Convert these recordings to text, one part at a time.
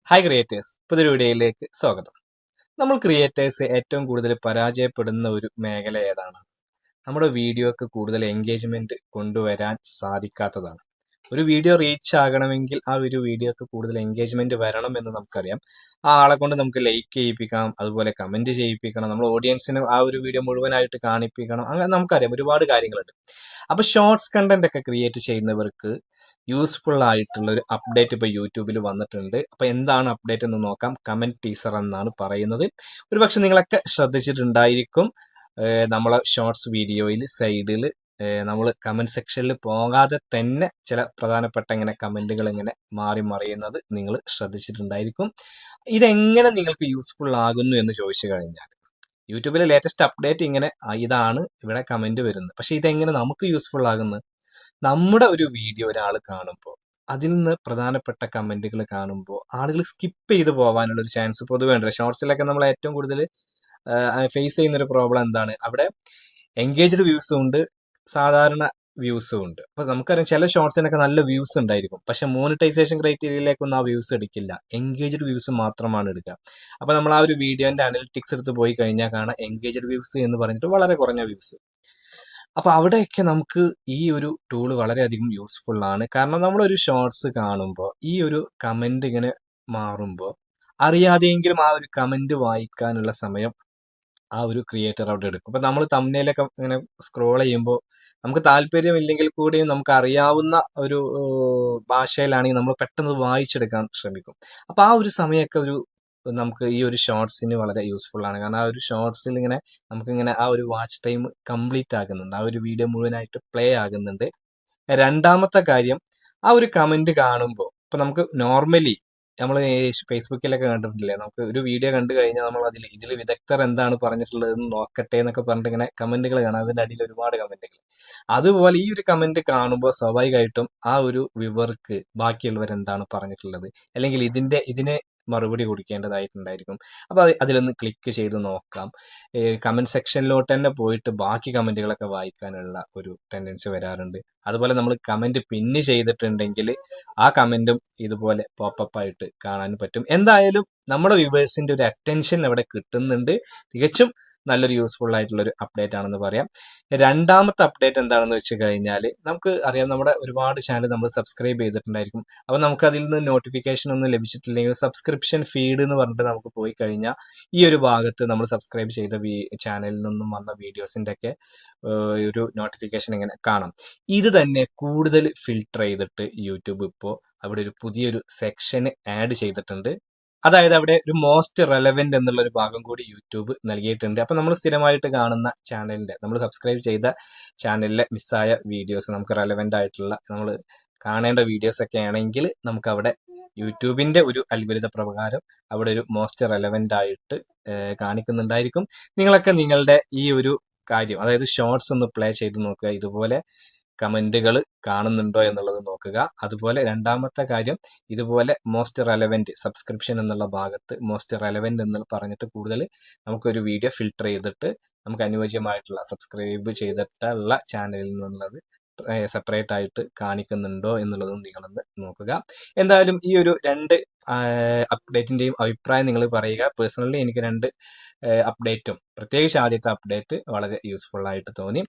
Hi creators, പുതിയൊരു വീഡിയോയിലേക്ക് സ്വാഗതം. നമ്മൾ ക്രിയേറ്റേഴ്സ് ഏറ്റവും കൂടുതൽ പരാജയപ്പെടുന്ന ഒരു മേഖല ഏതാണ്? നമ്മുടെ വീഡിയോക്ക് കൂടുതൽ എൻഗേജ്മെന്റ് കൊണ്ടുവരാൻ സാധിക്കാത്തതാണ്. ഒരു വീഡിയോ റീച്ച് ആകണമെങ്കിൽ ആ ഒരു വീഡിയോക്ക് കൂടുതൽ എൻഗേജ്മെന്റ് വരണം എന്ന് നമുക്കറിയാം. ആ ആളെ കൊണ്ട് നമുക്ക് ലൈക്ക് ചെയ്യിപ്പിക്കണം, അതുപോലെ കമന്റ് ചെയ്യിപ്പിക്കണം, നമ്മൾ ഓഡിയൻസിന് ആ ഒരു വീഡിയോ മുഴുവനായിട്ട് കാണിപ്പിക്കണം. അങ്ങനെ നമുക്കറിയാം ഒരുപാട് കാര്യങ്ങളുണ്ട്. അപ്പൊ ഷോർട്സ് കണ്ടന്റ് ഒക്കെ ക്രിയേറ്റ് ചെയ്യുന്നവർക്ക് യൂസ്ഫുൾ ആയിട്ടുള്ള ഒരു അപ്ഡേറ്റ് ഇപ്പോൾ യൂട്യൂബിൽ വന്നിട്ടുണ്ട്. അപ്പോൾ എന്താണ് അപ്ഡേറ്റ് എന്ന് നോക്കാം. കമന്റ് ടീസർ എന്നാണ് പറയുന്നത്. ഒരുപക്ഷെ നിങ്ങളൊക്കെ ശ്രദ്ധിച്ചിട്ടുണ്ടായിരിക്കും, നമ്മളെ ഷോർട്സ് വീഡിയോയിൽ സൈഡിൽ നമ്മൾ കമന്റ് സെക്ഷനിൽ പോകാതെ തന്നെ ചില പ്രധാനപ്പെട്ട ഇങ്ങനെ കമന്റുകൾ ഇങ്ങനെ മാറി മറിയുന്നത് നിങ്ങൾ ശ്രദ്ധിച്ചിട്ടുണ്ടായിരിക്കും. ഇതെങ്ങനെ നിങ്ങൾക്ക് യൂസ്ഫുൾ ആകുന്നു എന്ന് ചോദിച്ചു കഴിഞ്ഞാൽ, യൂട്യൂബിലെ ലേറ്റസ്റ്റ് അപ്ഡേറ്റ് ഇങ്ങനെ ഇതാണ് ഇവിടെ കമന്റ് വരുന്നത്. പക്ഷെ ഇതെങ്ങനെ നമുക്ക് യൂസ്ഫുൾ ആകുന്നത്? നമ്മുടെ ഒരു വീഡിയോ ഒരാൾ കാണുമ്പോൾ അതിൽ നിന്ന് പ്രധാനപ്പെട്ട കമന്റുകൾ കാണുമ്പോൾ ആളുകൾ സ്കിപ്പ് ചെയ്ത് പോകാനുള്ള ഒരു ചാൻസ് പൊതുവേ ഉണ്ട്. ഷോർട്സിലൊക്കെ നമ്മൾ ഏറ്റവും കൂടുതൽ ഫേസ് ചെയ്യുന്ന ഒരു പ്രോബ്ലം എന്താണ്? അവിടെ എൻഗേജ്ഡ് വ്യൂസും ഉണ്ട്, സാധാരണ വ്യൂസും ഉണ്ട്. അപ്പൊ നമുക്കറിയാം ചില ഷോർട്സിനൊക്കെ നല്ല വ്യൂസ് ഉണ്ടായിരിക്കും, പക്ഷെ മോണിറ്റൈസേഷൻ ക്രൈറ്റീരിയയിലേക്കൊന്നും ആ വ്യൂസ് എടുക്കില്ല, എൻഗേജ്ഡ് വ്യൂസ് മാത്രമാണ് എടുക്കുക. അപ്പൊ നമ്മൾ ആ ഒരു വീഡിയോന്റെ അനലിറ്റിക്സ് എടുത്ത് പോയി കഴിഞ്ഞാൽ കാണാം എൻഗേജ്ഡ് വ്യൂസ് എന്ന് പറഞ്ഞിട്ട് വളരെ കുറഞ്ഞ വ്യൂസ്. അപ്പൊ അവിടെയൊക്കെ നമുക്ക് ഈ ഒരു ടൂൾ വളരെയധികം യൂസ്ഫുൾ ആണ്. കാരണം നമ്മളൊരു ഷോർട്സ് കാണുമ്പോൾ ഈ ഒരു കമന്റ് ഇങ്ങനെ മാറുമ്പോൾ അറിയാതെയെങ്കിലും ആ ഒരു കമന്റ് വായിക്കാനുള്ള സമയം ആ ഒരു ക്രിയേറ്റർ അവിടെ എടുക്കും. അപ്പൊ നമ്മൾ തമ്മിലൊക്കെ ഇങ്ങനെ സ്ക്രോൾ ചെയ്യുമ്പോൾ നമുക്ക് താല്പര്യമില്ലെങ്കിൽ കൂടിയും നമുക്ക് അറിയാവുന്ന ഒരു ഭാഷയിലാണെങ്കിൽ നമ്മൾ പെട്ടെന്ന് വായിച്ചെടുക്കാൻ ശ്രമിക്കും. അപ്പൊ ആ ഒരു സമയമൊക്കെ നമുക്ക് ഈ ഒരു ഷോർട്സിന് വളരെ യൂസ്ഫുൾ ആണ്. കാരണം ആ ഒരു ഷോർട്സിൽ ഇങ്ങനെ നമുക്കിങ്ങനെ ആ ഒരു വാച്ച് ടൈം കംപ്ലീറ്റ് ആകുന്നുണ്ട്, ആ ഒരു വീഡിയോ മുഴുവനായിട്ട് പ്ലേ ആകുന്നുണ്ട്. രണ്ടാമത്തെ കാര്യം, ആ ഒരു കമന്റ് കാണുമ്പോൾ ഇപ്പൊ നമുക്ക് നോർമലി നമ്മൾ ഫേസ്ബുക്കിലൊക്കെ കണ്ടിട്ടില്ലേ, നമുക്ക് ഒരു വീഡിയോ കണ്ടു കഴിഞ്ഞാൽ നമ്മൾ ഇതിൽ വിദഗ്ധർ എന്താണ് പറഞ്ഞിട്ടുള്ളത് നോക്കട്ടെ എന്നൊക്കെ പറഞ്ഞിട്ട് ഇങ്ങനെ കമന്റുകൾ കാണാം. അതിന്റെ അടിയിൽ ഒരുപാട് കമന്റുകൾ. അതുപോലെ ഈ ഒരു കമന്റ് കാണുമ്പോൾ സ്വാഭാവികമായിട്ടും ആ ഒരു വ്യൂവർക്ക് ബാക്കിയുള്ളവർ എന്താണ് പറഞ്ഞിട്ടുള്ളത്, അല്ലെങ്കിൽ ഇതിനെ മറുപടി കൊടുക്കേണ്ടതായിട്ടുണ്ടായിരിക്കും. അപ്പോൾ അതിലൊന്ന് ക്ലിക്ക് ചെയ്ത് നോക്കാം. കമന്റ് സെക്ഷനിലോട്ട് തന്നെ പോയിട്ട് ബാക്കി കമന്റുകളൊക്കെ വായിക്കാനുള്ള ഒരു ടെൻഡൻസി വരാറുണ്ട്. അതുപോലെ നമ്മൾ കമന്റ് പിന്ന് ചെയ്തിട്ടുണ്ടെങ്കിൽ ആ കമന്റും ഇതുപോലെ പോപ്പപ്പ് ആയിട്ട് കാണാൻ പറ്റും. എന്തായാലും നമ്മുടെ വ്യൂവേഴ്സിന്റെ ഒരു അറ്റൻഷൻ അവിടെ കിട്ടുന്നുണ്ട്. തികച്ചും നല്ലൊരു യൂസ്ഫുൾ ആയിട്ടുള്ള ഒരു അപ്ഡേറ്റ് ആണെന്ന് പറയാം. രണ്ടാമത്തെ അപ്ഡേറ്റ് എന്താണെന്ന് വെച്ച് കഴിഞ്ഞാൽ, നമുക്ക് അറിയാം നമ്മുടെ ഒരുപാട് ചാനൽ നമ്മൾ സബ്സ്ക്രൈബ് ചെയ്തിട്ടുണ്ടായിരിക്കും. അപ്പോൾ നമുക്ക് അതിൽ നിന്ന് നോട്ടിഫിക്കേഷൻ ഒന്നും ലഭിച്ചിട്ടില്ലെങ്കിൽ സബ്സ്ക്രിപ്ഷൻ ഫീഡ് എന്ന് പറഞ്ഞിട്ട് നമുക്ക് പോയി കഴിഞ്ഞാൽ ഈ ഒരു ഭാഗത്ത് നമ്മൾ സബ്സ്ക്രൈബ് ചെയ്ത ചാനലിൽ നിന്നും വന്ന വീഡിയോസിന്റെ ഒക്കെ ഒരു നോട്ടിഫിക്കേഷൻ ഇങ്ങനെ കാണാം. ഇത് തന്നെ കൂടുതൽ ഫിൽട്ടർ ചെയ്തിട്ട് യൂട്യൂബ് ഇപ്പോൾ അവിടെ ഒരു പുതിയൊരു സെക്ഷൻ ആഡ് ചെയ്തിട്ടുണ്ട്. അതായത് അവിടെ ഒരു മോസ്റ്റ് റെലവെന്റ് എന്നുള്ള ഒരു ഭാഗം കൂടി യൂട്യൂബ് നൽകിയിട്ടുണ്ട്. അപ്പൊ നമ്മൾ സ്ഥിരമായിട്ട് കാണുന്ന ചാനലിന്റെ, നമ്മൾ സബ്സ്ക്രൈബ് ചെയ്ത ചാനലിലെ മിസ്സായ വീഡിയോസ്, നമുക്ക് റെലവെന്റ് ആയിട്ടുള്ള നമ്മൾ കാണേണ്ട വീഡിയോസ് ഒക്കെ ആണെങ്കിൽ നമുക്ക് അവിടെ യൂട്യൂബിന്റെ ഒരു അൽഗോരിത പ്രകാരം അവിടെ ഒരു മോസ്റ്റ് റെലവെന്റ് ആയിട്ട് കാണിക്കുന്നുണ്ടായിരിക്കും. നിങ്ങളൊക്കെ നിങ്ങളുടെ ഈ ഒരു കാര്യം, അതായത് ഷോർട്സ് ഒന്ന് പ്ലേ ചെയ്ത് നോക്കുക, ഇതുപോലെ കമന്റുകൾ കാണുന്നുണ്ടോ എന്നുള്ളത് നോക്കുക. അതുപോലെ രണ്ടാമത്തെ കാര്യം, ഇതുപോലെ മോസ്റ്റ് റെലവെന്റ് സബ്സ്ക്രിപ്ഷൻ എന്നുള്ള ഭാഗത്ത് മോസ്റ്റ് റെലവെന്റ് എന്ന് പറഞ്ഞിട്ട് കൂടുതൽ നമുക്കൊരു വീഡിയോ ഫിൽട്ടർ ചെയ്തിട്ട് നമുക്ക് അനുയോജ്യമായിട്ടുള്ള സബ്സ്ക്രൈബ് ചെയ്തിട്ടുള്ള ചാനലിൽ നിന്നുള്ളത് സെപ്പറേറ്റ് ആയിട്ട് കാണിക്കുന്നുണ്ടോ എന്നുള്ളതും നിങ്ങളൊന്ന് നോക്കുക. എന്തായാലും ഈ ഒരു രണ്ട് അപ്ഡേറ്റിന്റെയും അഭിപ്രായം നിങ്ങൾ പറയുക. പേഴ്സണലി എനിക്ക് രണ്ട് അപ്ഡേറ്റും, പ്രത്യേകിച്ച് ആദ്യത്തെ അപ്ഡേറ്റ് വളരെ യൂസ്ഫുൾ ആയിട്ട് തോന്നി.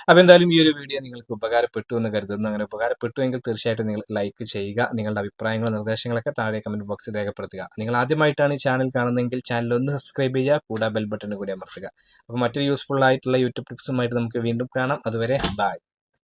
അപ്പോൾ എന്തായാലും ഈ ഒരു വീഡിയോ നിങ്ങൾക്ക് ഉപകാരപ്പെട്ടു എന്ന് കരുതുന്നു. അങ്ങനെ ഉപകാരപ്പെട്ടുവെങ്കിൽ തീർച്ചയായിട്ടും നിങ്ങൾ ലൈക്ക് ചെയ്യുക. നിങ്ങളുടെ അഭിപ്രായങ്ങളും നിർദ്ദേശങ്ങളൊക്കെ താഴെ കമന്റ് ബോക്സിൽ രേഖപ്പെടുത്തുക. നിങ്ങൾ ആദ്യമായിട്ടാണ് ഈ ചാനൽ കാണുന്നതെങ്കിൽ ചാനൽ ഒന്ന് സബ്സ്ക്രൈബ് ചെയ്യുക, കൂടെ ബെൽ ബട്ടൺ കൂടി അമർത്തുക. അപ്പോൾ മറ്റൊരു യൂസ്ഫുൾ ആയിട്ടുള്ള യൂട്യൂബ് ടിപ്സുമായിട്ട് നമുക്ക് വീണ്ടും കാണാം. അതുവരെ ബൈ.